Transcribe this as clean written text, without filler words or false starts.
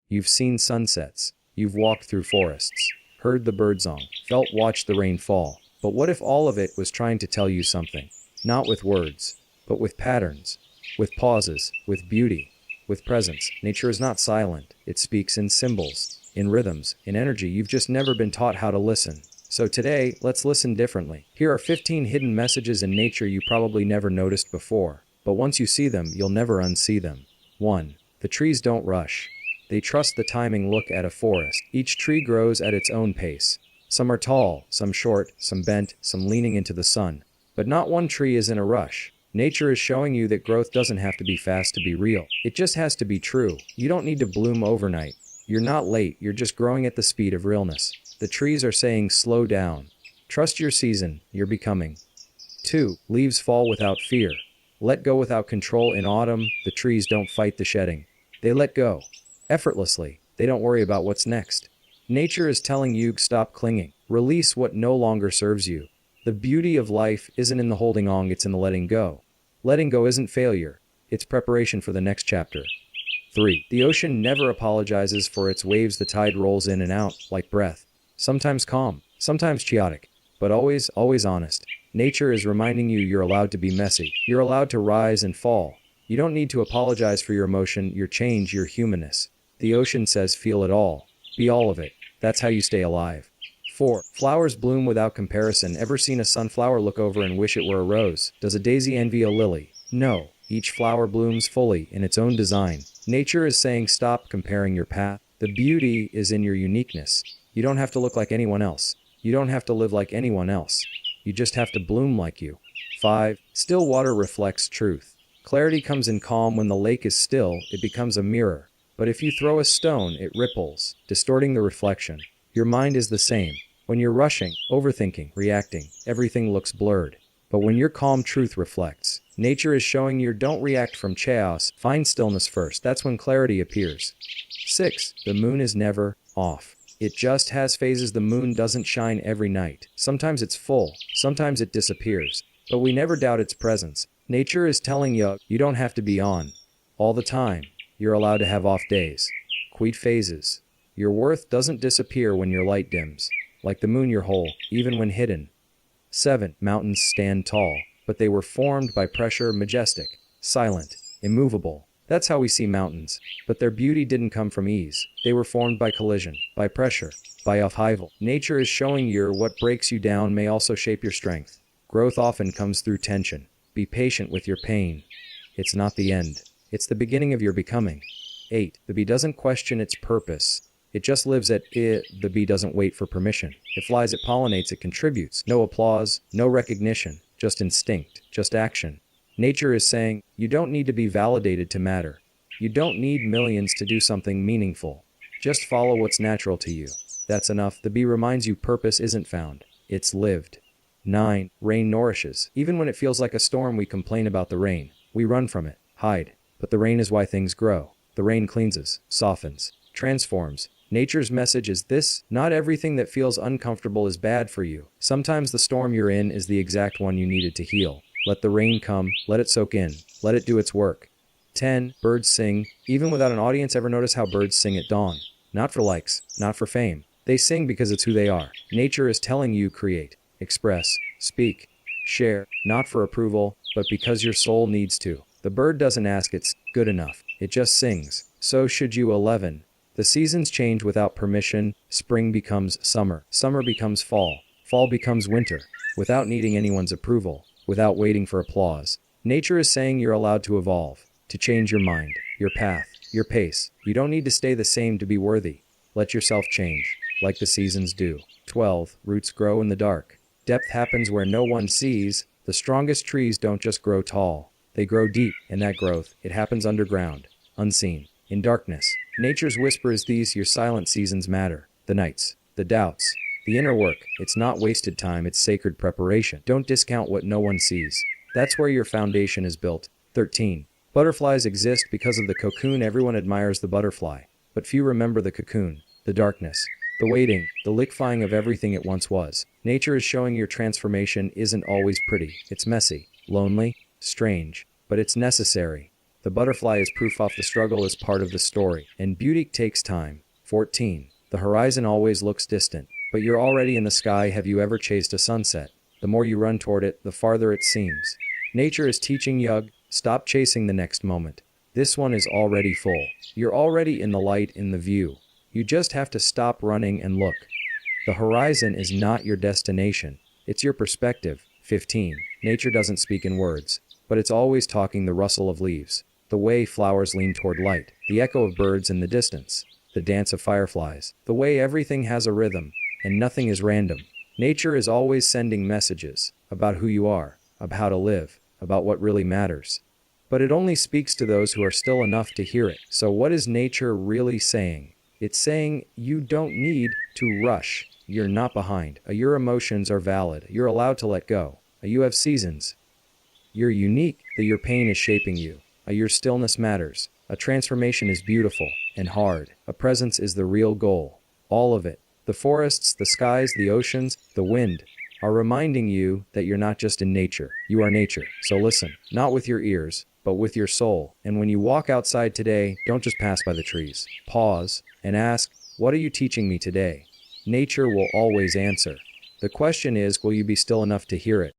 You've seen sunsets. You've walked through forests, heard the birdsong, watched the rain fall. But what if all of it was trying to tell you something? Not with words, but with patterns, with pauses, with beauty, with presence. Nature is not silent. It speaks in symbols, in rhythms, in energy. You've just never been taught how to listen. So today, let's listen differently. Here are 15 hidden messages in nature you probably never noticed before, but once you see them, you'll never unsee them. 1. The trees don't rush. They trust the timing. Look at a forest. Each tree grows at its own pace. Some are tall, some short, some bent, some leaning into the sun. But not one tree is in a rush. Nature is showing you that growth doesn't have to be fast to be real. It just has to be true. You don't need to bloom overnight. You're not late, you're just growing at the speed of realness. The trees are saying slow down. Trust your season, you're becoming. 2. Leaves fall without fear. Let go without control. In autumn, the trees don't fight the shedding. They let go. Effortlessly. They don't worry about what's next. Nature is telling you, stop clinging. Release what no longer serves you. The beauty of life isn't in the holding on, it's in the letting go. Letting go isn't failure. It's preparation for the next chapter. 3. The ocean never apologizes for its waves. The tide rolls in and out, like breath. Sometimes calm, sometimes chaotic, but always, always honest. Nature is reminding you you're allowed to be messy. You're allowed to rise and fall. You don't need to apologize for your emotion, your change, your humanness. The ocean says feel it all. Be all of it. That's how you stay alive. 4. Flowers bloom without comparison. Ever seen a sunflower look over and wish it were a rose? Does a daisy envy a lily? No. Each flower blooms fully in its own design. Nature is saying stop comparing your path. The beauty is in your uniqueness. You don't have to look like anyone else. You don't have to live like anyone else. You just have to bloom like you. 5. Still water reflects truth. Clarity comes in calm. When the lake is still, it becomes a mirror. But if you throw a stone, it ripples, distorting the reflection. Your mind is the same. When you're rushing, overthinking, reacting, everything looks blurred. But when you're calm, truth reflects. Nature is showing you don't react from chaos. Find stillness first. That's when clarity appears. 6. The moon is never off. It just has phases. The moon doesn't shine every night. Sometimes it's full, sometimes it disappears. But we never doubt its presence. Nature is telling you, you don't have to be on all the time. You're allowed to have off days. Quiet phases. Your worth doesn't disappear when your light dims. Like the moon, you're whole, even when hidden. 7. Mountains stand tall, but they were formed by pressure. Majestic, silent, immovable. That's how we see mountains. But their beauty didn't come from ease. They were formed by collision, by pressure, by upheaval. Nature is showing you what breaks you down may also shape your strength. Growth often comes through tension. Be patient with your pain. It's not the end. It's the beginning of your becoming. 8. The bee doesn't question its purpose. It just lives at it. The bee doesn't wait for permission. It flies, it pollinates, it contributes. No applause, no recognition, just instinct, just action. Nature is saying, you don't need to be validated to matter. You don't need millions to do something meaningful. Just follow what's natural to you. That's enough. The bee reminds you purpose isn't found. It's lived. 9. Rain nourishes. Even when it feels like a storm, we complain about the rain. We run from it, hide. But the rain is why things grow. The rain cleanses, softens, transforms. Nature's message is this: not everything that feels uncomfortable is bad for you. Sometimes the storm you're in is the exact one you needed to heal. Let the rain come, let it soak in, let it do its work. 10. Birds sing. Even without an audience, ever notice how birds sing at dawn? Not for likes, not for fame. They sing because it's who they are. Nature is telling you create, express, speak, share, not for approval, but because your soul needs to. The bird doesn't ask, it's good enough. It just sings. So should you. 11. The seasons change without permission. Spring becomes summer. Summer becomes fall. Fall becomes winter. Without needing anyone's approval. Without waiting for applause. Nature is saying you're allowed to evolve. To change your mind. Your path. Your pace. You don't need to stay the same to be worthy. Let yourself change. Like the seasons do. 12. Roots grow in the dark. Depth happens where no one sees. The strongest trees don't just grow tall. They grow deep, and that growth, it happens underground. Unseen. In darkness. Nature's whisper is these: your silent seasons matter. The nights, the doubts, the inner work. It's not wasted time, it's sacred preparation. Don't discount what no one sees. That's where your foundation is built. 13. Butterflies exist because of the cocoon. Everyone admires the butterfly, but few remember the cocoon, the darkness, the waiting, the liquefying of everything it once was. Nature is showing your transformation isn't always pretty. It's messy, lonely, strange, but it's necessary. The butterfly is proof of the struggle is part of the story, and beauty takes time. 14. The horizon always looks distant, but you're already in the sky. Have you ever chased a sunset? The more you run toward it, the farther it seems. Nature is teaching you, stop chasing the next moment. This one is already full. You're already in the light, in the view. You just have to stop running and look. The horizon is not your destination. It's your perspective. 15. Nature doesn't speak in words, but it's always talking. The rustle of leaves, the way flowers lean toward light, the echo of birds in the distance, the dance of fireflies, the way everything has a rhythm, and nothing is random. Nature is always sending messages about who you are, about how to live, about what really matters. But it only speaks to those who are still enough to hear it. So what is nature really saying? It's saying you don't need to rush. You're not behind. Your emotions are valid. You're allowed to let go. You have seasons. You're unique. That your pain is shaping you. Your stillness matters. A transformation is beautiful and hard. A presence is the real goal. All of it. The forests, the skies, the oceans, the wind are reminding you that you're not just in nature. You are nature. So listen, not with your ears, but with your soul. And when you walk outside today, don't just pass by the trees. Pause and ask, what are you teaching me today? Nature will always answer. The question is, will you be still enough to hear it?